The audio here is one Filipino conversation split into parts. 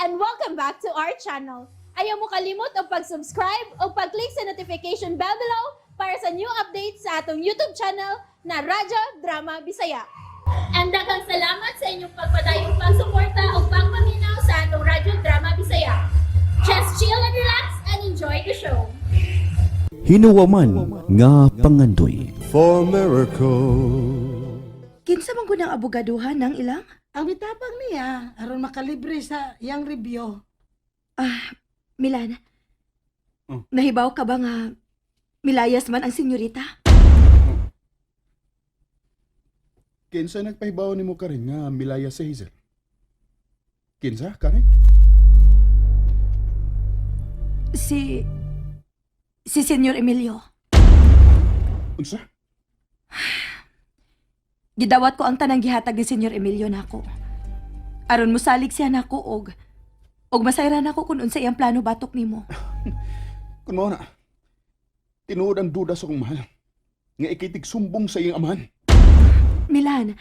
and welcome back to our channel. Ayaw mo kalimot o pag-subscribe o pag-click sa notification bell below para sa new updates sa atong YouTube channel na Radyo Drama Bisaya. And daghang salamat sa inyong pagpadayong pagsuporta o pagpaminaw sa atong Radyo Drama Bisaya. Just chill and relax and enjoy the show. Hinuwaman nga pangandoy. For miracle. Kinsa man gud ang abogaduhan ng ilang? Ang bitapang niya, aron makalibre sa yang review. Milan. Oh. Nahibaw ka ba nga milayas man ang senyorita? Kinsa nagpahibaw ni mo ka rin nga milaya si Hazel? Kinsa, Karen? Si Senyor Emilio. Unsa? Gidawat ko ang tanang gihatag ni Senyor Emilio nako. Aron mosalig siya nako og masayra nako kung unsa iyang plano batok nimo. Kung mo na, tinuod ang duda sa kong mahal. Nga ikitig sumbong sa iyong amahan. Milan,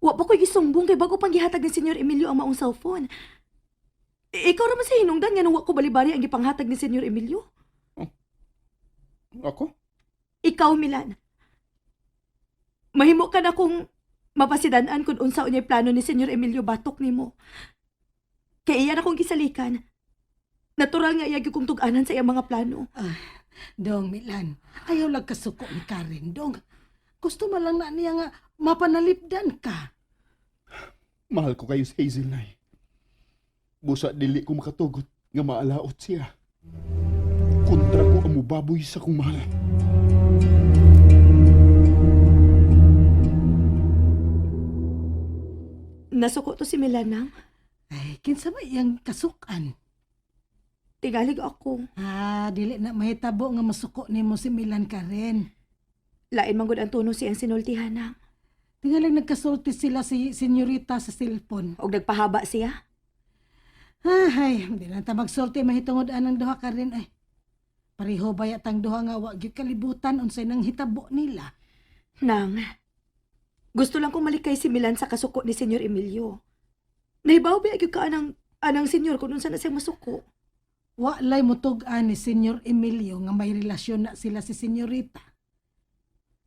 wa pa ko'y gisumbong kay bago pang gihatag ni Senyor Emilio ang maong cellphone. Ikaw raman sa hinungdan nga nung wa ko balibari ang gipanghatag ni Senyor Emilio. Ako? Ikaw, Milan. Mahimo ka na kung mapasidanan kung unsa unyay plano ni Senyor Emilio batok nimo. Kaya iyan akong gisalikan. Natural nga iyagi kong tug-anan sa iyang mga plano. Dong, Milan, ayaw lang kasuko ni Karen, dong. Gusto man lang na niya nga mapanalipdan ka. Mahal ko kayo si Hazel, Nay. Busa dili ko makatugot nga maalaot siya. Kontra ko ang mubaboy sa kong mahal. Nasuko to si Milan nang. Ay, kinsa ba iyang kasukan? Tigalig ako. Dili na mahitabo nga masuko nimo si Milan Karen. Lain man gud ang tuno siyang sinultihan nang. Tingalang nagkasulti sila si senyorita sa cellphone. Og nagpahaba siya. Ay, hindi na ta magsulti mahitungod anang duha Karen ay. Pareho ba yatang duha nga wa gyud kalibutan unsay nang hitabo nila. Nang, gusto lang kong malikay si Milan sa kasuko ni Senyor Emilio. Nahibaw ba gyud ka anang senyor kung unsa na siya masuko? Wa lay mutug-an ni Senyor Emilio nga may relasyon na sila si senyorita.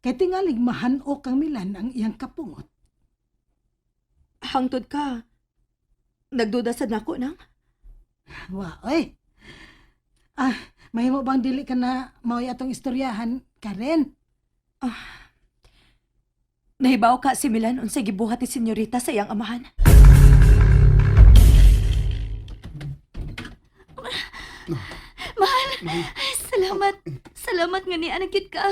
Kay tingalig mahanok kang Milan ang iyang kapungot. Hangtod ka. Nagduda sad nako nang. Wa, oy. Mahimo bang dili ka na maoy atong istoryahan, Karen? Nahibaw ka si Milan unsay gibuhat ni senyorita sa iyang amahan. Mahal, salamat nga ni anagkit ka.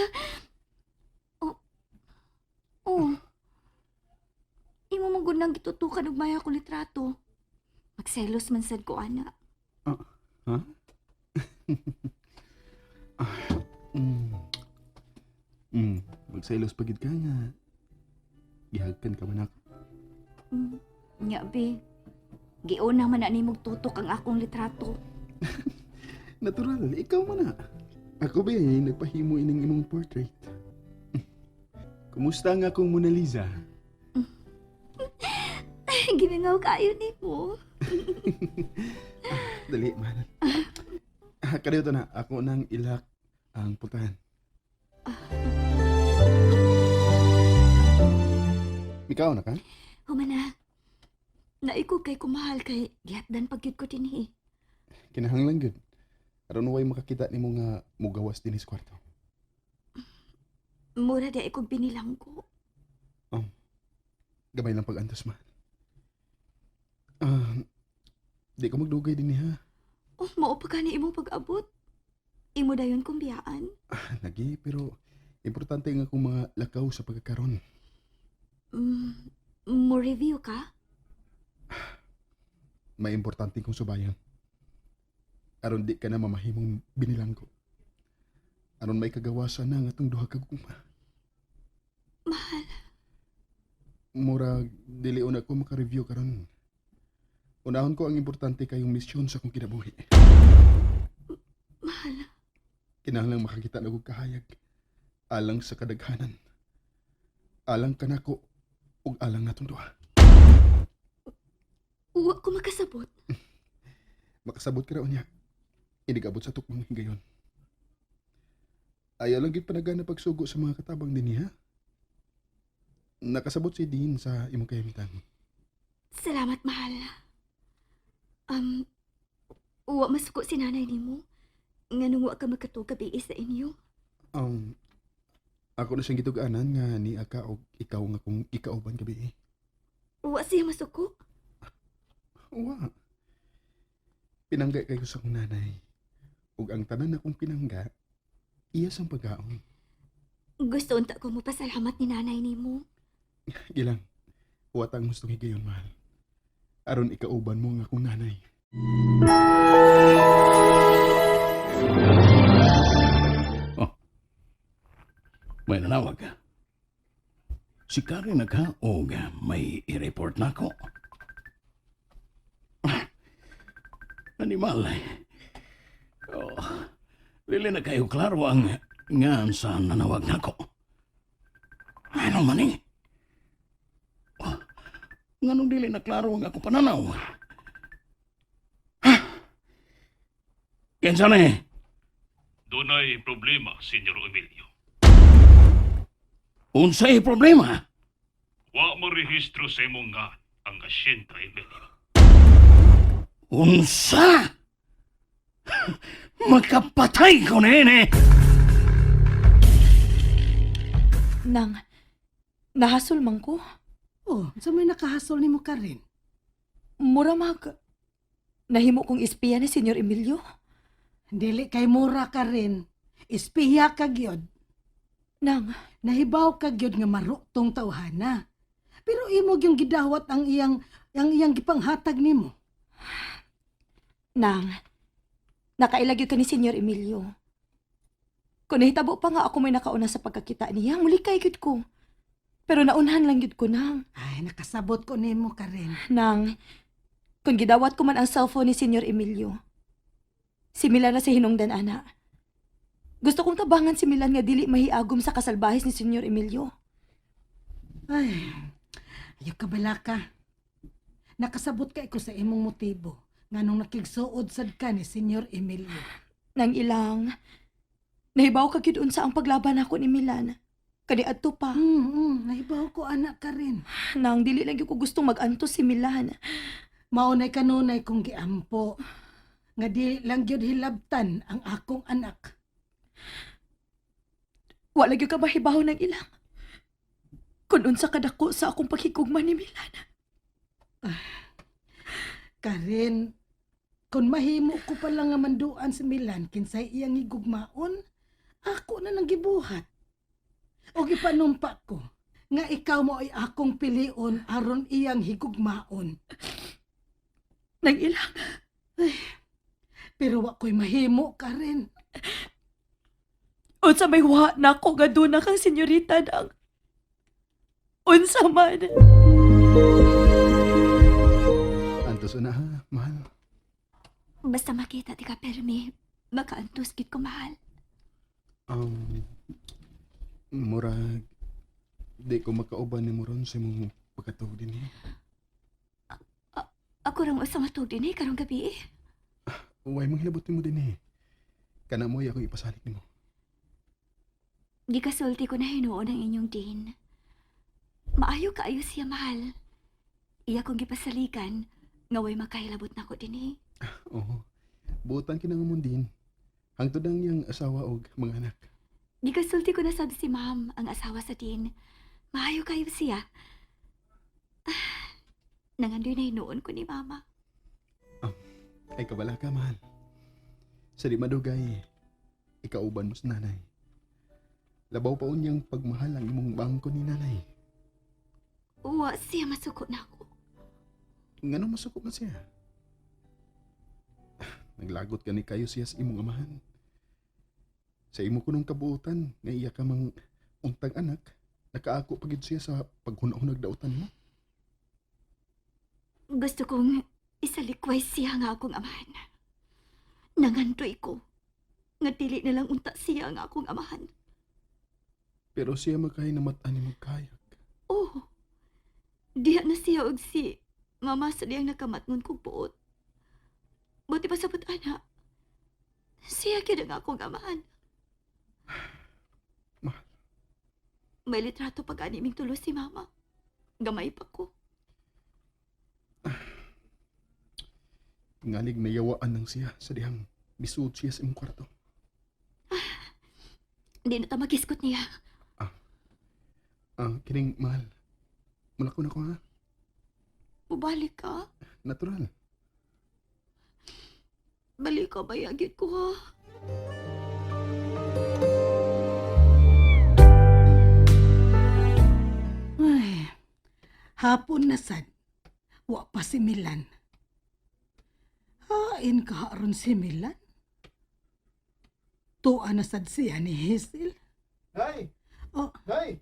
Imo man gud nang gitutukan og maya ko litrato. Magselos man sad ko ana. Ha? Magselos pagid ka nga. Gihagkan ka man ako. Nya be. Giuna man na nimog tutok ang akong litrato. Natural, ikaw man na. Ako ba nagpahimo ining imong portrait? Kumusta nga akong Mona Lisa? Ginangaw kayo nimo. Dali, man. Kadito na, ako nang ilak ang putahan. Ikaw na ka? Humana. Naikog kay kumahal kay gihatdan pagyud ko dinhi. Kinahanglan gud. Aron way makakita nimo nga mugawas din sa kwarto. Mura di ikog binilang ko. Gamay lang pag-antos man. Di ko magdugay din ha. Mao pa kani imong pag-abot. Imo dayon kong biyaan. Lagi, pero importante nga akong mga lakaw sa pagkakaroon. Mo review ka? May importante kong subayan. Aron di ka na mamahimong binilang ko. Aron may kagawasan na nga itong duha kaguma. Mahal. Murag, dili una ko maka-review karon. Unahon ko ang importante kayong misyon sa kong kinabuhi. Mahal. Kinahanglang makakita na kong kahayag. Alang sa kadaghanan. Alang kanako ug alang natong duha. Wa ko makasabot. makasabot ka raw niya. Inigabot sa tukmang gayon. Ayaw lang gid panagana pagsugo sa mga katabang din niya. Nakasabot si Dean sa imong kayamitan. Salamat, mahal. Uwa masuko si nanay nimo. Nga nung wa ka magkatuog gabi sa inyo. Ako na siyang gituganan nga ni Aka o ikaw nga kung ikauban gabi. Uwa siya masuko. Wa. Pinangga kayo sa akong nanay. Ug ang tanan akong pinangga, iya sang pagkaon. Gusto unta ko mo pasalamat ni nanay nimo. Gilang, watang gusto higayon, mahal. Aron ikauban mo nga akong nanay. May nanawag ka. Si Karen nagkaog, may i-report na ako. Animal. Lili na kayo klaro ang nga sa nanawag na ako. Ano man eh? Nga nung dili na klaro ang ako pananaw. Kensa na eh? Dunay problema, Senyor Emilio. Unsay problema? Wa mo rehistro sa imong nga ang asyenta, Emilio. Unsa? Magkapatay ko na yun eh! Nang, nahasol man ko. Oh, sa may nakahasol ni mo ka rin. Mura mag... Nahimo kong espiya ni Senyor Emilio. Dili kay mura ka rin. Ispiya ka gyud. Nang, Nahibaw ka gyud nga marutong tawhana. Pero imo yung gidawat ang iyang gipanghatag nimo. Nang, nakailagyo ka ni Senyor Emilio. Kung nahitabo pa nga ako may nakauna sa pagkakita niya, muli kay gyud ko. Pero naunhan lang gyud ko, Nang. Ay, nakasabot ko nimo ka rin. Nang, kung gidawat ko man ang cellphone ni Senyor Emilio, si Milan na sa hinungdan, ana. Gusto kong tabangan si Milan nga dili mahiagom sa kasalbahis ni Senyor Emilio. Ay, ayaw ka bala ka. Nakasabot ka ko sa imong motibo nga nung nakigsuod sad ka ni Senyor Emilio. Nang ilang, nahibaw ka gyud unsa ang paglaban ako ni Milan. Kani adto pa. Nahibaw ko anak ka rin. Nang dili lang gyud ko gustong magantos si Milan. Maunay kanunay kong giampo. Nga di lang gyud hilabtan ang akong anak. Wala gyud ka mahibaw ng ilang. Kung unsa kadako sa akong paghigugma ni Milan. Karen, kung mahimo ko pala nga manduan si Milan kinsay iyang higugmaon, ako na nang gibuhat. O gipanumpa ko nga ikaw mo ay akong pilion aron iyang higugmaon. Nang ilang, Pero wa ko'y mahimo, Karen. unsa may wa na ako nga doon na kang senyorita nang. Unsa man. Antos na ha, mahal. Basta makita ti ka permi, makaantos gid ko, mahal. Murag, di ko makauban ni mo ron sa imong pagkatuog din eh. Ako rang usa matug din karong gabi eh. Huwag mong hilabot mo din eh. Kana mo ako ipasalit ni mo. Gikasulti ko na hinuon ang inyong din. Maayo kaayo siya, mahal. Iya kong gipasalikan, nga way makahilabot na ko din eh. Oo. Butan kinangamon din. Hangtod ang iyang asawa o mga anak. Gikasulti ko na sab si ma'am, ang asawa sa din. Maayo kayo siya. Nangandoy na hinuon ko ni mama. Ay kabala ka, mahal. Sa di madugay, ikauban mo sa nanay. Labaw pa unyang pagmahal ang imong bangko ni nanay. Uwa siya masuko na ako. Ngano masukop na siya? Naglagot ka ni kayo siya sa imong amahan. Sa imo kunong kabuutan, nga iya ka mang untang anak, nakaako pagid siya sa paghunahunag dautan mo. Gusto kong isalikway siya nga akong amahan. Nangandoy ko. Nga dili na lang unta siya nga akong amahan. Pero siya magkahinamatan ni magkayag. Oh, diha na siya og si mama sa diyang nakamatngon kong puot. Buti pa sabot, ana. Siya gyud ang akong amahan. Mahal. May litrato pag-animing tulo si mama. Gamay pa ko. Tingalig nayawaan lang siya sa dihang bisuod siya sa imong kwarto. Di na ta magiskot niya. Kining mahal. Mula ko na ko ha. Mubalik ka. Natural. Balik ka ba yagit ko ha? Ay, hapon na sad. Wa pa si Milan. Hain ka aron si Milan? Tuwa na sad siya ni Hazel. Nay! Oh. Nay!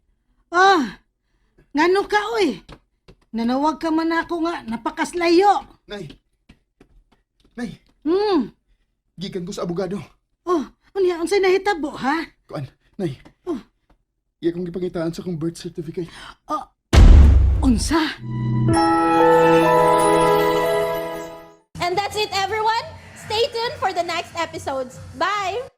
Ngano ka oy? Nanawag ka man ako nga, napakaslayo. Nay! Nay! Gikan ko sa abogado. Oh, unya unsay nahitabo ha? Kuan, Nay. Oh. Iya kong gipangitaan sa kong birth certificate. Unsa? And that's it, everyone. Stay tuned for the next episodes. Bye!